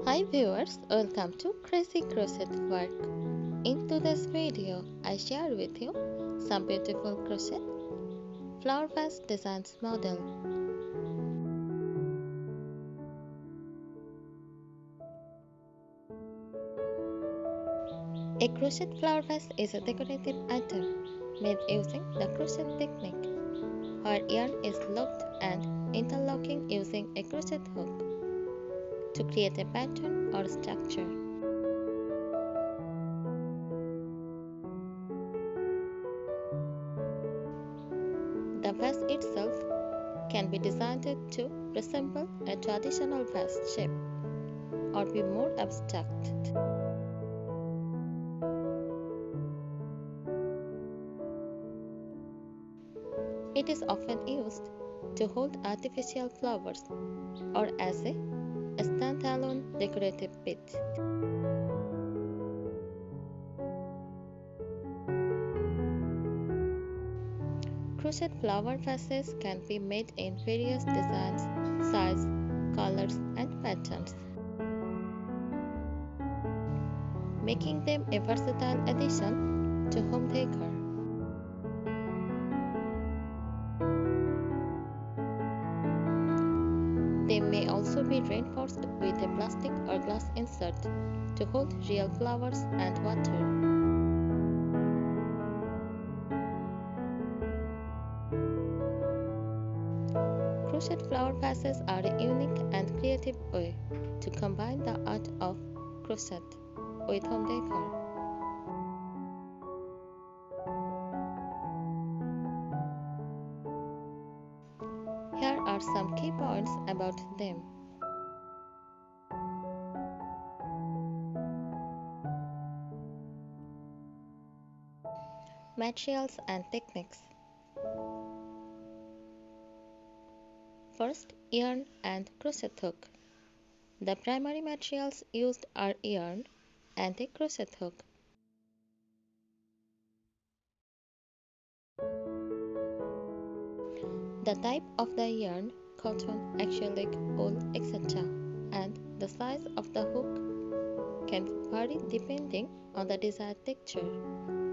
Hi viewers, welcome to Crazy Crochet Work. In today's video, I share with you some beautiful crochet flower vase designs model. A crochet flower vase is a decorative item made using the crochet technique, where yarn is looped and interlocking using a crochet hook to create a pattern or structure. The vase itself can be designed to resemble a traditional vase shape or be more abstract. It is often used to hold artificial flowers or as a standalone decorative bit. Crochet flower vases can be made in various designs, sizes, colors, and patterns, making them a versatile addition to home decor. They may also be reinforced with a plastic or glass insert to hold real flowers and water. Crochet flower vases are a unique and creative way to combine the art of crochet with home decor. Here are some key points about them. Materials and techniques. First, yarn and crochet hook. The primary materials used are yarn and a crochet hook. The type of the yarn, cotton, acrylic, wool, etc., and the size of the hook can vary depending on the desired texture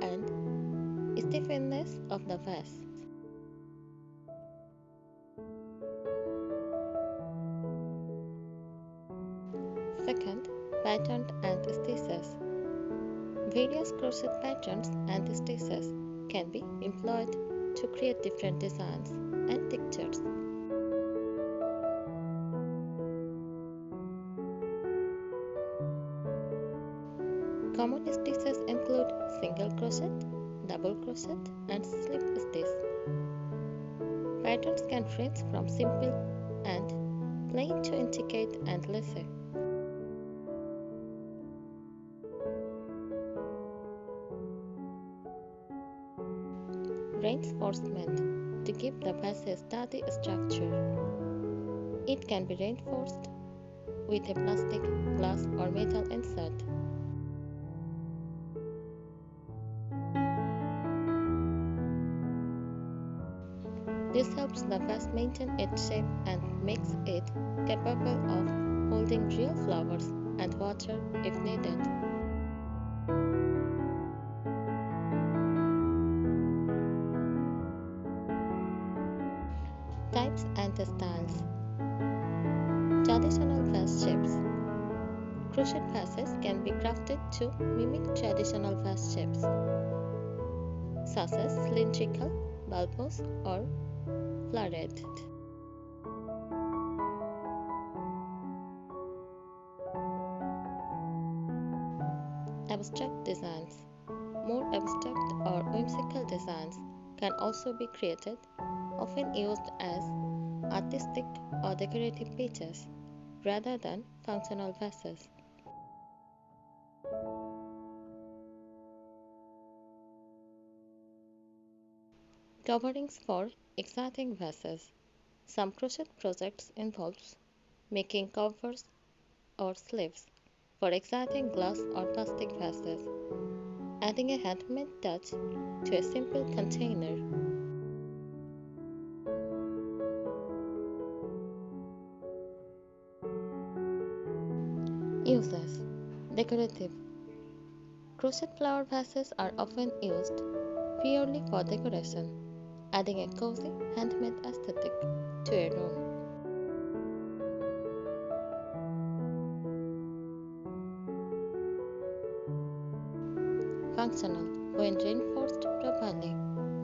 and stiffness of the vase. Second, pattern and stitches. Various crochet patterns and stitches can be employed to create different designs and textures. Common stitches include single crochet, double crochet, and slip stitch. Patterns can range from simple and plain to intricate and lacy. Reinforcement to give the vase a sturdy structure. It can be reinforced with a plastic, glass, or metal insert. This helps the vase maintain its shape and makes it capable of holding real flowers and water if needed. Types and styles. Traditional vase shapes. Crochet vases can be crafted to mimic traditional vase shapes, such as cylindrical, bulbous, or flowered. Abstract designs. More abstract or whimsical designs can also be created, often used as artistic or decorative pieces rather than functional vases. Coverings for exciting vases. Some crochet projects involves making covers or sleeves for exciting glass or plastic vases, adding a handmade touch to a simple container. Uses. Decorative. Crochet flower vases are often used purely for decoration, adding a cozy, handmade aesthetic to a room. Functional. When reinforced properly,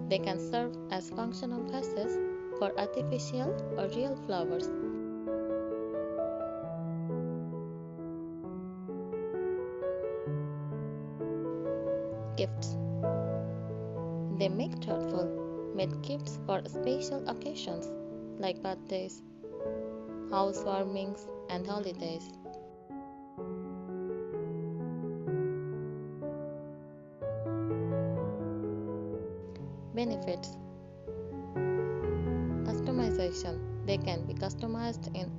they can serve as functional vases for artificial or real flowers. Gifts. They make thoughtful, made gifts for special occasions like birthdays, housewarmings, and holidays. Benefits. Customization. They can be customized in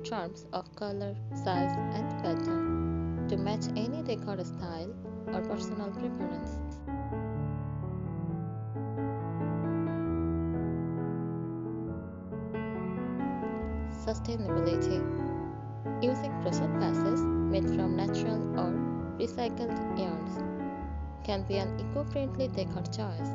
terms of color, size, and pattern to match any decor style or personal preference. Sustainability. Using crochet vases made from natural or recycled yarns can be an eco-friendly decor choice.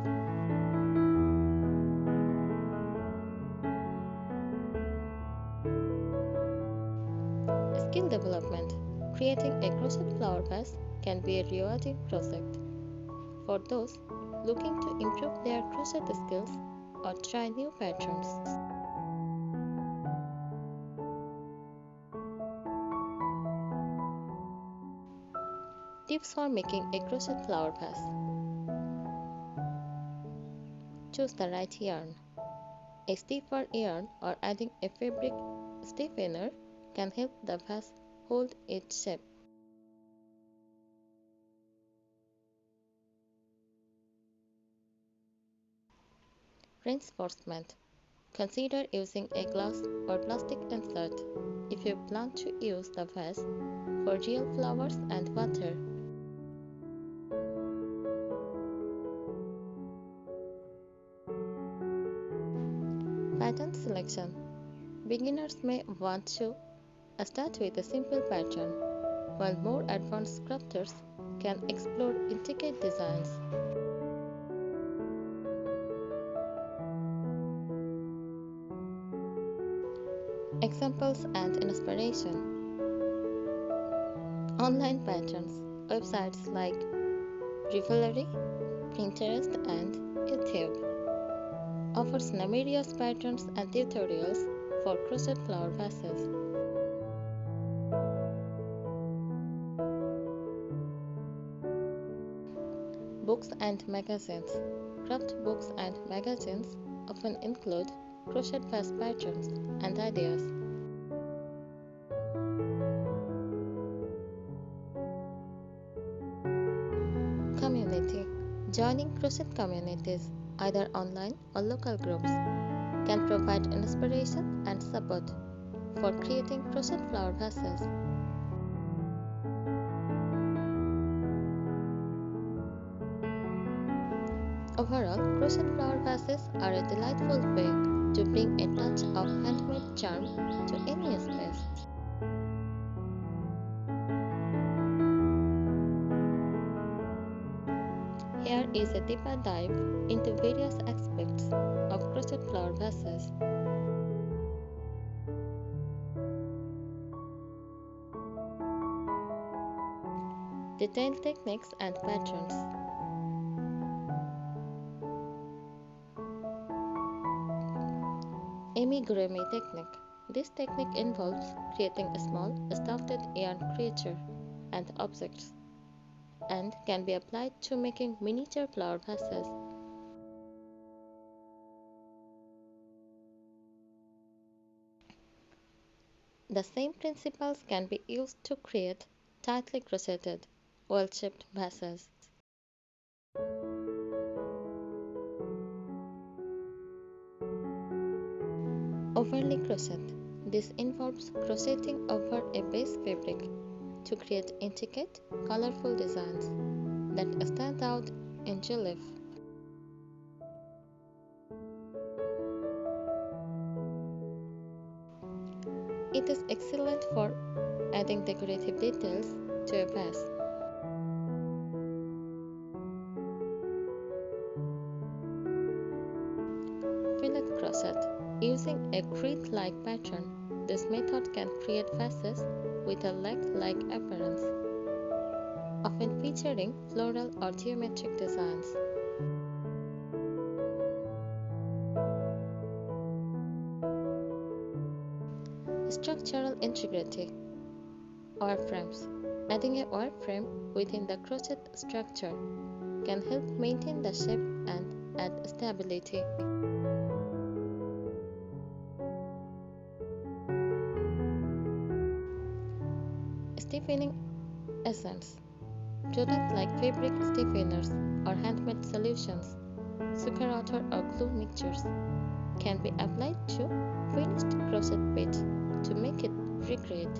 Skill development. Creating a crochet flower vase can be a rewarding project for those looking to improve their crochet skills or try new patterns. Tips for making a crochet flower vase. Choose the right yarn. A stiffer yarn or adding a fabric stiffener can help the vase hold its shape. Reinforcement. Consider using a glass or plastic insert if you plan to use the vase for real flowers and water. Pattern selection. Beginners may want to start with a simple pattern, while more advanced crafters can explore intricate designs. Examples and inspiration. Online patterns. Websites like Revelry, Pinterest, and YouTube offers numerous patterns and tutorials for crochet flower vases. Books and magazines. Craft books and magazines often include crochet vase patterns and ideas. Community. Joining crochet communities, either online or local groups, can provide inspiration and support for creating crochet flower vases. Overall, crochet flower vases are a delightful way to bring a touch of handmade charm to any space. Here is a deeper dive into various aspects of crochet flower vases. Detailed techniques and patterns. Amigurumi technique. This technique involves creating a small, stuffed yarn creature and objects and can be applied to making miniature flower vases. The same principles can be used to create tightly crocheted, well-shaped vases. Overlay crochet. This involves crocheting over a base fabric to create intricate, colorful designs that stand out in relief. It is excellent for adding decorative details to a vase. Fillet crochet. Using a grid-like pattern, this method can create vases with a lace-like appearance, often featuring floral or geometric designs. Structural integrity. Wireframes. Adding a wireframe within the crochet structure can help maintain the shape and add stability. Stiffening essence. Products like fabric stiffeners or handmade solutions, sugar or glue mixtures can be applied to finished crochet bits to make it recreate.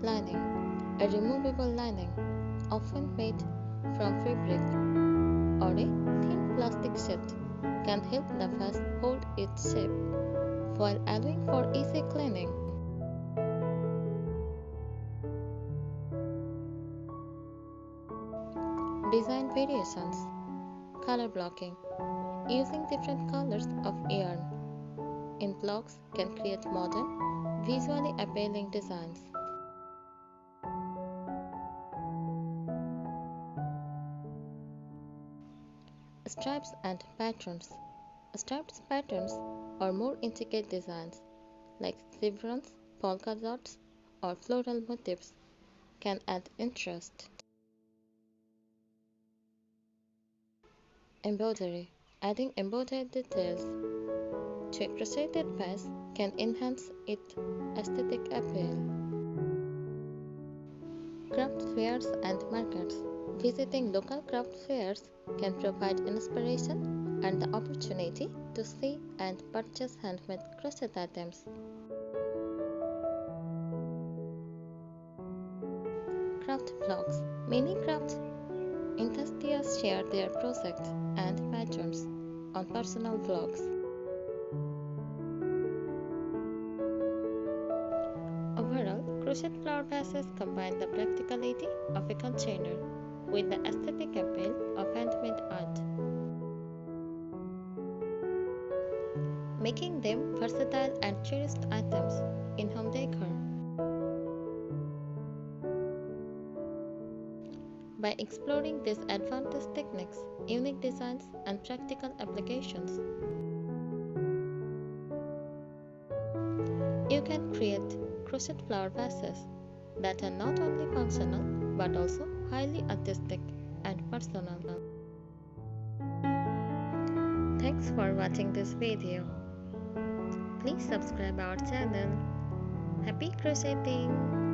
Lining. A removable lining, often made from fabric or a thin plastic sheet, can help the vase hold its shape while allowing for easy cleaning. Design variations. Color blocking. Using different colors of yarn in blocks can create modern, visually appealing designs. Stripes and patterns. Striped patterns or more intricate designs like chevrons, polka dots, or floral motifs can add interest. Embroidery. Adding embroidered details to a crocheted vase can enhance its aesthetic appeal. Craft fairs and markets. Visiting local craft fairs can provide inspiration and the opportunity to see and purchase handmade crochet items. Craft vlogs. Many craft enthusiasts share their projects and patterns on personal vlogs. Overall, crochet flower vases combine the practicality of a container with the aesthetic appeal of handmade art, making them versatile and cherished items in home decor. By exploring these advanced techniques, unique designs, and practical applications, you can create crochet flower vases that are not only functional but also highly artistic and personal. Thanks for watching this video. Please subscribe our channel. Happy crocheting!